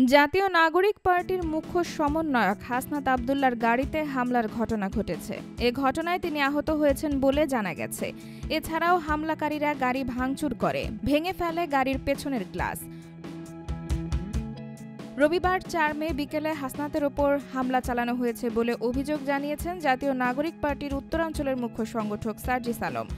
জাতীয় নাগরিক পার্টির মুখ্য সমন্বয়ক হাসনাত আব্দুল্লাহর গাড়িতে হামলার ঘটনা ঘটেছে। এ ঘটনায় তিনি আহত হয়েছেন বলে জানা গেছে। এছাড়াও হামলাকারীরা গাড়ি ভাঙচুর করে ভেঙে ফেলে গাড়ির পেছনের গ্লাস। রবিবার ৪ মে বিকেলে হাসনাতের ওপর হামলা চালানো হয়েছে বলে অভিযোগ জানিয়েছেন জাতীয় নাগরিক পার্টির উত্তরাঞ্চলের মুখ্য সংগঠক সার্জিস আলম।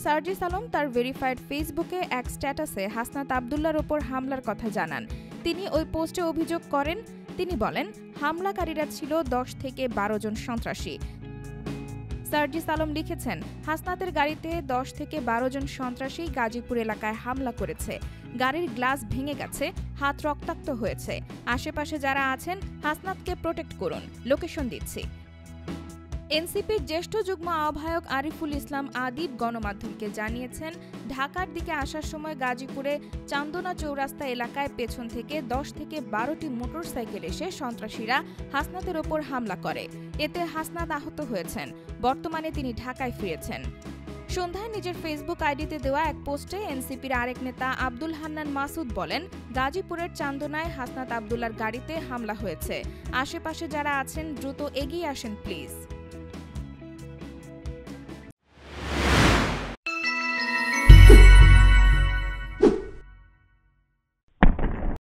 সার্জিস আলম তার ভেরিফাইড ফেসবুকে এক স্ট্যাটাসে হাসনাত আব্দুল্লাহর ওপর হামলার কথা জানান। তিনি ওই পোস্টে অভিযোগ করেন, তিনি বলেন, হামলাকারীরা ছিল ১০ থেকে ১২ জন সন্ত্রাসী। সার্জিস আলম লিখেছেন, হাসনাতের গাড়িতে ১০ থেকে ১২ জন সন্ত্রাসী গাজীপুর এলাকায় হামলা করেছে। গাড়ির গ্লাস ভেঙে গেছে, হাত রক্তাক্ত হয়েছে। আশেপাশে যারা আছেন হাসনাতকে প্রোটেক্ট করুন, লোকেশন দিচ্ছি। এনসিপির জ্যেষ্ঠ যুগ্ম আহ্বায়ক আরিফুল ইসলাম আদিব গণমাধ্যমকে জানিয়েছেন, ঢাকার দিকে আসার সময় গাজীপুরে চান্দনা চৌরাস্তা এলাকায় পেছন থেকে ১০ থেকে ১২টি মোটরসাইকেল এসে সন্ত্রাসীরা হাসনাতের ওপর হামলা করে। এতে হাসনাত আহত হয়েছেন। বর্তমানে তিনি ঢাকায় ফিরেছেন। সন্ধ্যায় নিজের ফেসবুক আইডিতে দেওয়া এক পোস্টে এনসিপির আরেক নেতা আব্দুল হান্নান মাসুদ বলেন, গাজীপুরের চান্দনায় হাসনাত আব্দুল্লাহর গাড়িতে হামলা হয়েছে। আশেপাশে যারা আছেন দ্রুত এগিয়ে আসেন প্লিজ।